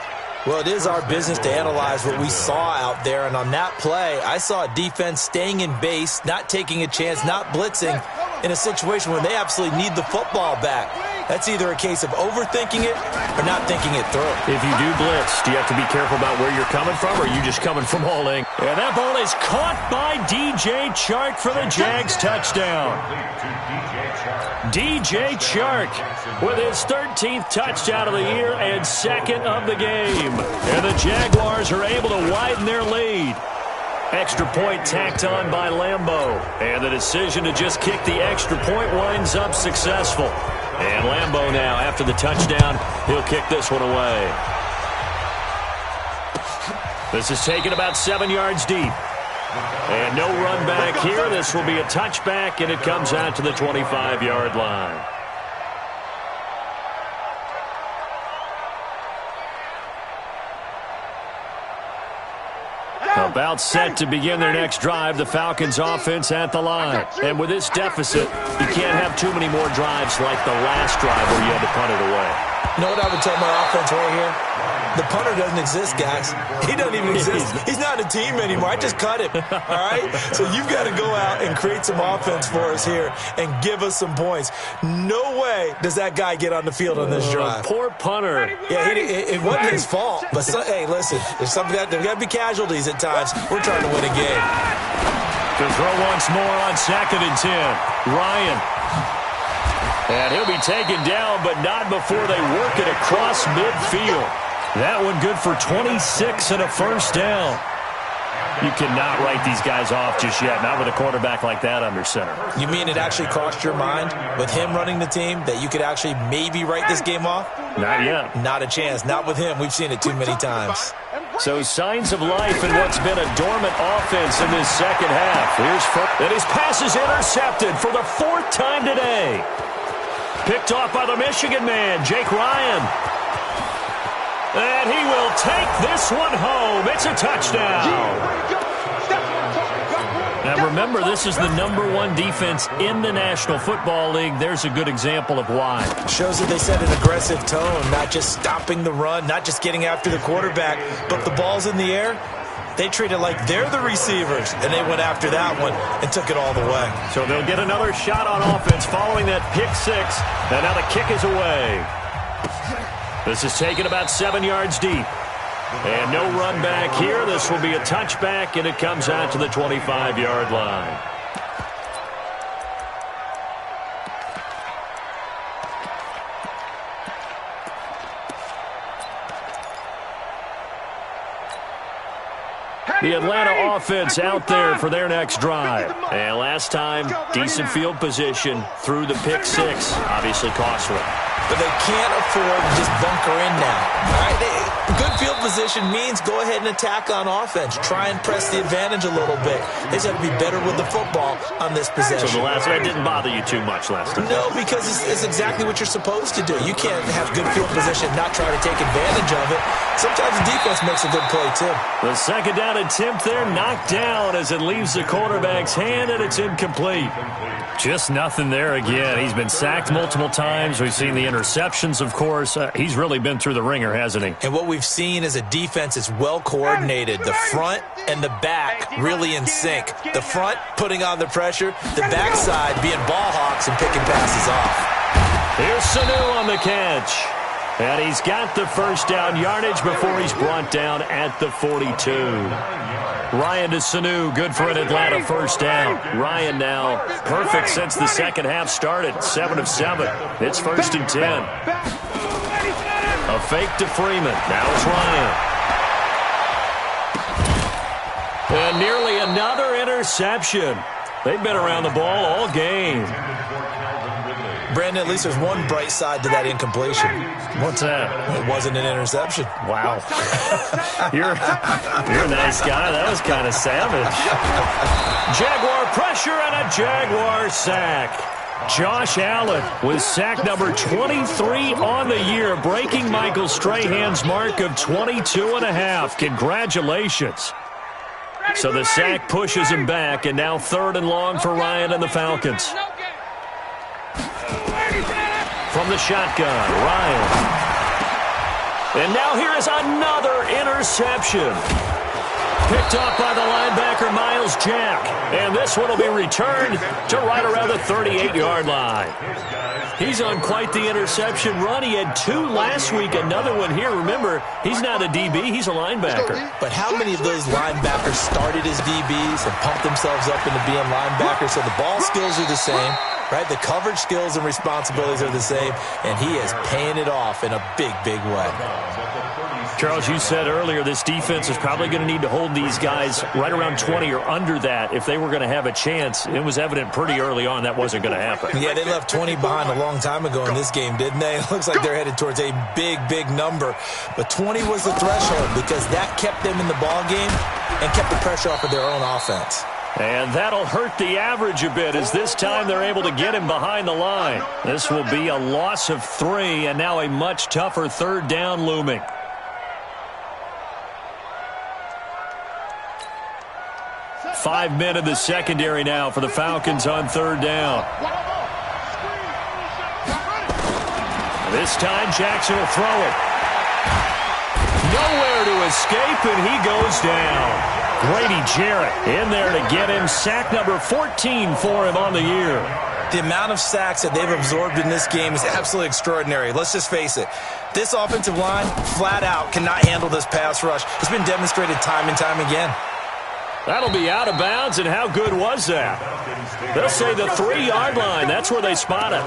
Well, it is our business to analyze what we saw out there, and on that play, I saw a defense staying in base, not taking a chance, not blitzing, in a situation where they absolutely need the football back. That's either a case of overthinking it or not thinking it through. If you do blitz, do you have to be careful about where you're coming from, or are you just coming from all in? And that ball is caught by DJ Chark for the Jags touchdown. DJ Chark with his 13th touchdown of the year and 2nd of the game. And the Jaguars are able to widen their lead. Extra point tacked on by Lambeau. And the decision to just kick the extra point winds up successful. And Lambeau now, after the touchdown, he'll kick this one away. This is taken about 7 yards deep. And no run back here. This will be a touchback, and it comes out to the 25-yard line. About set to begin their next drive, the Falcons offense at the line. And with this deficit, you can't have too many more drives like the last drive where you had to punt it away. You know what I would tell my offense right here? The punter doesn't exist, guys. He doesn't even exist. He's not a team anymore. I just cut him, all right? So you've got to go out and create some offense for us here and give us some points. No way does that guy get on the field on this drive. Poor punter. Yeah, it wasn't his fault. But, hey, listen, there's got to be casualties at times. We're trying to win a game. To throw once more on 2nd and 10. Ryan. And he'll be taken down, but not before they work it across midfield. That one good for 26 and a first down. You cannot write these guys off just yet, not with a quarterback like that under center. You mean it actually crossed your mind with him running the team that you could actually maybe write this game off? Not yet. Not a chance. Not with him. We've seen it too many times. So signs of life in what's been a dormant offense in this second half. Here's and his pass is intercepted for the 4th time today. Picked off by the Michigan man, Jake Ryan. And he will take this one home. It's a touchdown. Now remember, this is the #1 defense in the National Football League. There's a good example of why. Shows that they set an aggressive tone, not just stopping the run, not just getting after the quarterback, but the ball's in the air. They treat it like they're the receivers, and they went after that one and took it all the way. So they'll get another shot on offense following that pick six, and now the kick is away. This is taken about 7 yards deep. And no run back here. This will be a touchback, and it comes out to the 25-yard line. The Atlanta offense out there for their next drive. And last time, decent field position through the pick six. Obviously costly. But they can't afford to just bunker in now. All right, good field position means go ahead and attack on offense. Try and press the advantage a little bit. They just have to be better with the football on this possession. So the last one didn't bother you too much last time? No, because it's exactly what you're supposed to do. You can't have good field position and not try to take advantage of it. Sometimes the defense makes a good play, too. The second down attempt there knocked down as it leaves the quarterback's hand, and it's incomplete. Just nothing there again. He's been sacked multiple times. We've seen the interceptions, of course. He's really been through the ringer, hasn't he? And what we've seen is a defense that's well coordinated. The front and the back really in sync. The front putting on the pressure. The backside being ball hawks and picking passes off. Here's Sanu on the catch. And he's got the first down yardage before he's brought down at the 42. Ryan to Sanu, good for an Atlanta first down. Ryan now perfect since the second half started, 7 of 7. It's 1st and 10. A fake to Freeman. Now it's Ryan. And nearly another interception. They've been around the ball all game. Brandon, at least there's one bright side to that incompletion. What's that? It wasn't an interception. Wow. You're a nice guy. That was kind of savage. Jaguar pressure and a Jaguar sack. Josh Allen with sack number 23 on the year, breaking Michael Strahan's mark of 22.5. Congratulations. So the sack pushes him back, and now 3rd and long for Ryan and the Falcons. From the shotgun, Ryan. And now here is another interception. Picked off by the linebacker, Miles Jack. And this one will be returned to right around the 38-yard line. He's on quite the interception run. He had 2 last week, another one here. Remember, he's not a DB, he's a linebacker. But how many of those linebackers started as DBs and pumped themselves up into being linebackers? So the ball skills are the same. Right, the coverage skills and responsibilities are the same, and he is paying it off in a big, big way. Charles, you said earlier this defense is probably going to need to hold these guys right around 20 or under that if they were going to have a chance. It was evident pretty early on that wasn't going to happen. Yeah, they left 20 behind a long time ago in this game, didn't they? It looks like they're headed towards a big, big number. But 20 was the threshold because that kept them in the ball game and kept the pressure off of their own offense. And that'll hurt the average a bit as this time they're able to get him behind the line. This will be a loss of 3 and now a much tougher third down looming. 5 men in the secondary now for the Falcons on third down. This time Jackson will throw it. Nowhere to escape, and he goes down. Grady Jarrett in there to get him. Sack number 14 for him on the year. The amount of sacks that they've absorbed in this game is absolutely extraordinary. Let's just face it. This offensive line, flat out, cannot handle this pass rush. It's been demonstrated time and time again. That'll be out of bounds, and how good was that? They'll say the 3-yard line. That's where they spot it.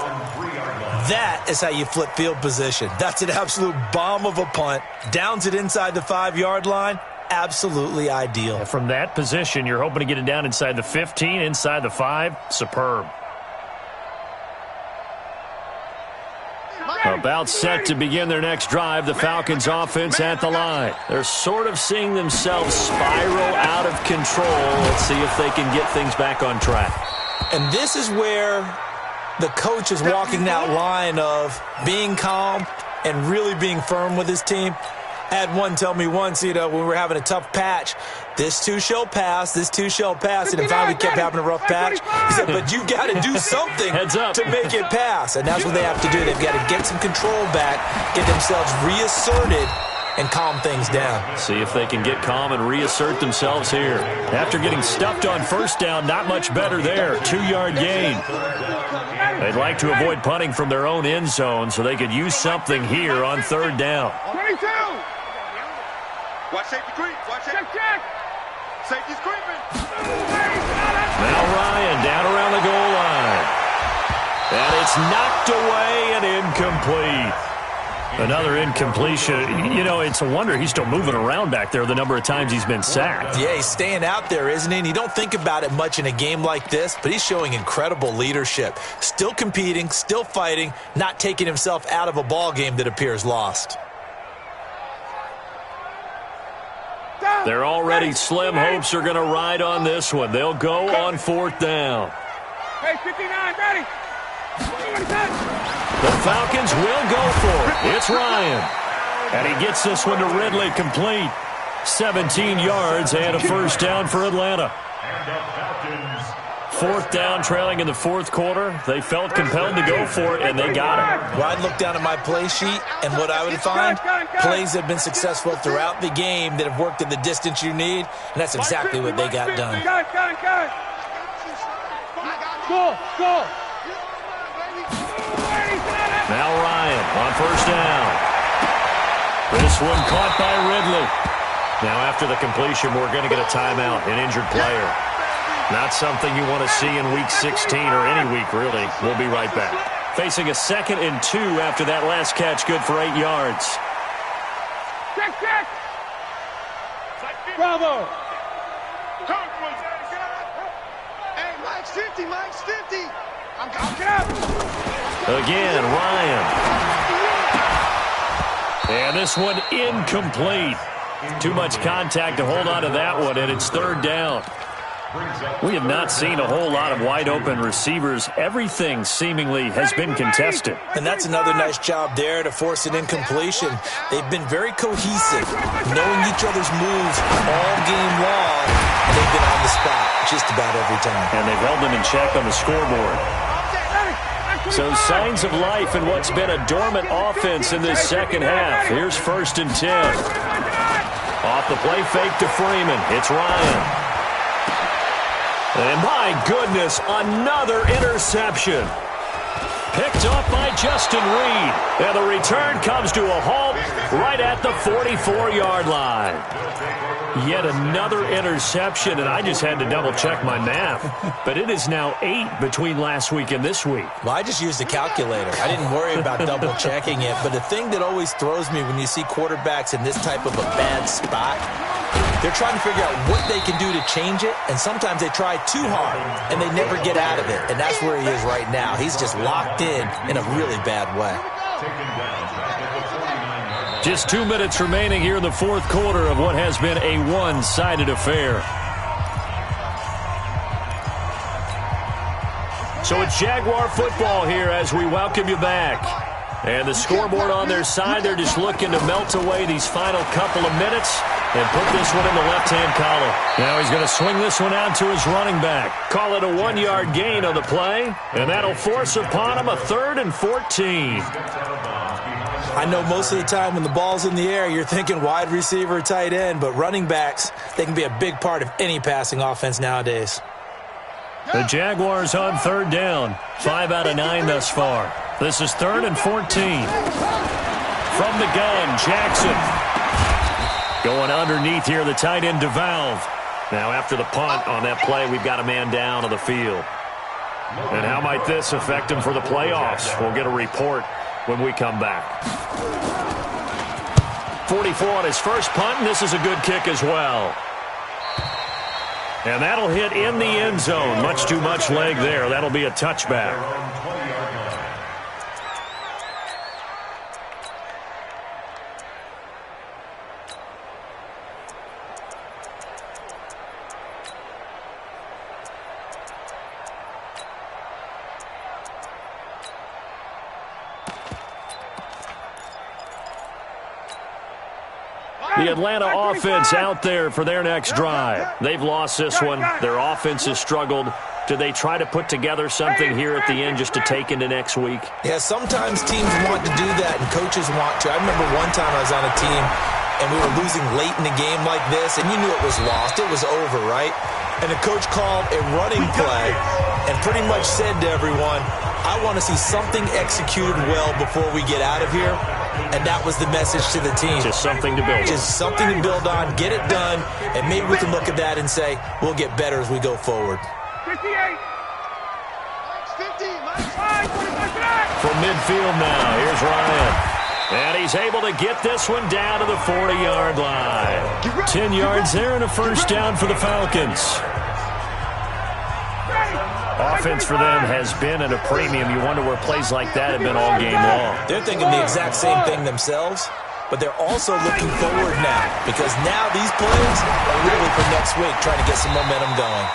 That is how you flip field position. That's an absolute bomb of a punt. Downs it inside the 5-yard line. Absolutely ideal. And from that position, you're hoping to get it down inside the 15, inside the 5. Superb. About set to begin their next drive, the Falcons offense at the line. They're sort of seeing themselves spiral out of control. Let's see if they can get things back on track. And this is where the coach is walking that line of being calm and really being firm with his team. I had one tell me once, when we were having a tough patch, this too shall pass, this too shall pass, and then finally kept having a rough patch. He said, but you got to do something to make it pass, and that's what they have to do. They've got to get some control back, get themselves reasserted, and calm things down. See if they can get calm and reassert themselves here. After getting stuffed on first down, not much better there. 2-yard gain. They'd like to avoid punting from their own end zone so they could use something here on third down. 22. Watch safety creep. Watch safety. Check. Safety's creeping. Now Ryan down around the goal line. And it's knocked away and incomplete. Another incompletion. It's a wonder he's still moving around back there the number of times he's been sacked. Yeah, he's staying out there, isn't he? And you don't think about it much in a game like this, but he's showing incredible leadership. Still competing, still fighting, not taking himself out of a ball game that appears lost. They're already slim hopes are going to ride on this one. They'll go on fourth down. Hey, 59, ready. The Falcons will go for it. It's Ryan. And he gets this one to Ridley complete. 17 yards and a first down for Atlanta. Fourth down, trailing in the fourth quarter. They felt compelled to go for it, and they got it. Well, I'd look down at my play sheet, and what I would find, plays that have been successful throughout the game that have worked at the distance you need, and that's exactly what they got done. Go. Now Ryan on first down. This one caught by Ridley. Now after the completion, we're going to get a timeout, an injured player. Not something you want to see in Week 16 or any week, really. We'll be right back. Facing a 2nd and 2 after that last catch, good for 8 yards. Check. Bravo. Hey, Mike's 50. I'm get up. Again, Ryan. And this one incomplete. Too much contact to hold on to that one, and it's third down. We have not seen a whole lot of wide-open receivers. Everything seemingly has been contested. And that's another nice job there to force an incompletion. They've been very cohesive, knowing each other's moves all game long, and they've been on the spot just about every time. And they've held them in check on the scoreboard. So signs of life in what's been a dormant offense in this second half. Here's 1st and 10. Off the play fake to Freeman. It's Ryan. And my goodness, another interception. Picked off by Justin Reed. And the return comes to a halt right at the 44-yard line. Yet another interception, and I just had to double-check my math. But it is now 8 between last week and this week. Well, I just used a calculator. I didn't worry about double-checking it. But the thing that always throws me when you see quarterbacks in this type of a bad spot, they're trying to figure out what they can do to change it, and sometimes they try too hard, and they never get out of it. And that's where he is right now. He's just locked in a really bad way. Just 2 minutes remaining here in the fourth quarter of what has been a one-sided affair. So it's Jaguar football here as we welcome you back. And the scoreboard on their side, they're just looking to melt away these final couple of minutes and put this one in the left-hand column. Now he's going to swing this one out to his running back. Call it a 1-yard gain on the play, and that'll force upon him a 3rd and 14. I know most of the time when the ball's in the air, you're thinking wide receiver, tight end, but running backs, they can be a big part of any passing offense nowadays. The Jaguars on 3rd down. 5 out of 9 thus far. This is 3rd and 14. From the gun, Jackson. Going underneath here, the tight end DeValve. Now after the punt on that play, we've got a man down on the field. And how might this affect him for the playoffs? We'll get a report when we come back. 44 on his first punt, and this is a good kick as well. And that'll hit in the end zone. Much too much leg there. That'll be a touchback. The Atlanta offense out there for their next drive. They've lost this one. Their offense has struggled. Do they try to put together something here at the end just to take into next week? Yeah, sometimes teams want to do that and coaches want to. I remember one time I was on a team and we were losing late in the game like this, and you knew it was lost. It was over, right? And the coach called a running play and pretty much said to everyone, I want to see something executed well before we get out of here. And that was the message to the team. Just something to build on. Just something to build on, get it done, and maybe we can look at that and say, we'll get better as we go forward. 58. 50. From midfield now, here's Ryan. And he's able to get this one down to the 40-yard line. 10 yards there and a first down for the Falcons. Offense for them has been at a premium. You wonder where plays like that have been all game long. They're thinking the exact same thing themselves, but they're also looking forward now because now these plays are really for next week, trying to get some momentum going.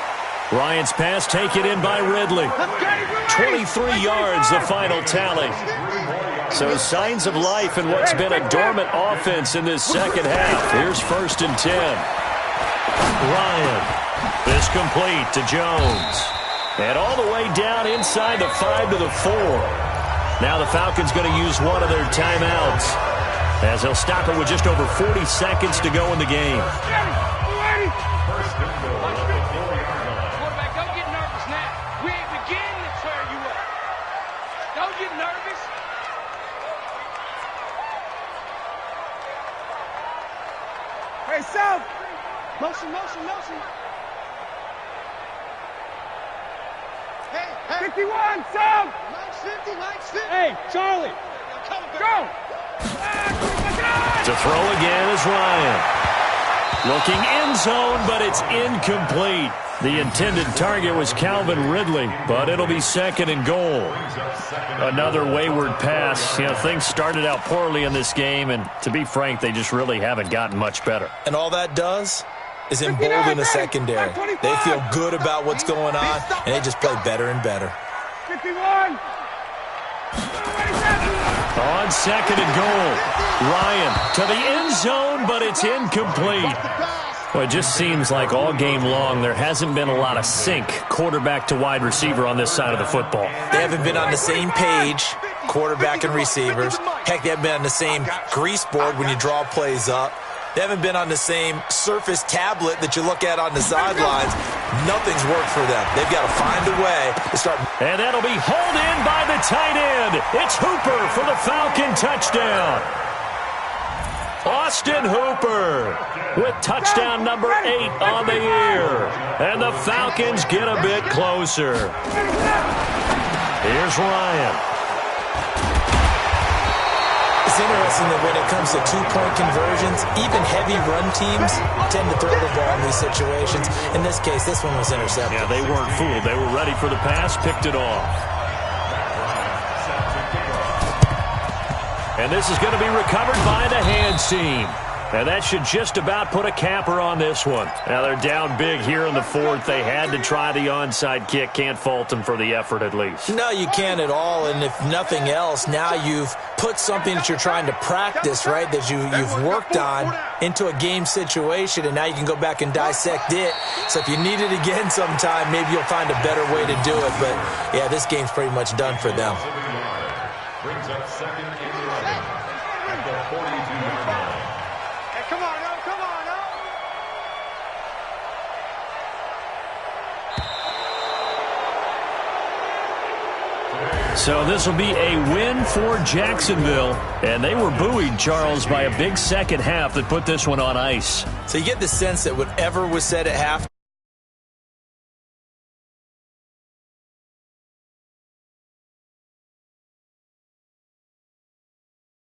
Ryan's pass taken in by Ridley. 23 yards, the final tally. So signs of life in what's been a dormant offense in this second half. Here's 1st and 10. Ryan. This complete to Jones. And all the way down inside the 5 to the 4. Now the Falcons going to use one of their timeouts as they'll stop it with just over 40 seconds to go in the game. Quarterback, don't get nervous now. We ain't beginning to tear you up. Don't get nervous. Hey, South. Motion. 51, South! Mike's 50. Hey, Charlie! Go! To throw again is Ryan. Looking end zone, but it's incomplete. The intended target was Calvin Ridley, but it'll be 2nd and goal. Another wayward pass. You know, things started out poorly in this game, and to be frank, they just really haven't gotten much better. And all that does is embolden the secondary. They feel good about what's going on, and they just play better and better. 51. On 2nd and goal. Ryan to the end zone, but it's incomplete. Well, it just seems like all game long there hasn't been a lot of sync quarterback to wide receiver on this side of the football. They haven't been on the same page, quarterback and receivers. Heck, they haven't been on the same grease board when you draw plays up. They haven't been on the same Surface tablet that you look at on the sidelines. Nothing's worked for them. They've got to find a way to start. And that'll be hauled in by the tight end. It's Hooper for the Falcon touchdown. Austin Hooper with touchdown number 8 on the year. And the Falcons get a bit closer. Here's Ryan. It's interesting that when it comes to two-point conversions, even heavy run teams tend to throw the ball in these situations. In this case, this one was intercepted. Yeah, they weren't fooled. They were ready for the pass, picked it off. And this is going to be recovered by the hands team. And that should just about put a capper on this one. Now they're down big here in the fourth. They had to try the onside kick. Can't fault them for the effort at least. No, you can't at all. And if nothing else, now you've put something that you're trying to practice, right, that you've worked on into a game situation, and now you can go back and dissect it. So if you need it again sometime, maybe you'll find a better way to do it. But, yeah, this game's pretty much done for them. Brings up second and 11 at the 42-yard line. Hey, come on now, come on now. So this will be a win for Jacksonville. And they were buoyed, Charles, by a big second half that put this one on ice. So you get the sense that whatever was said at half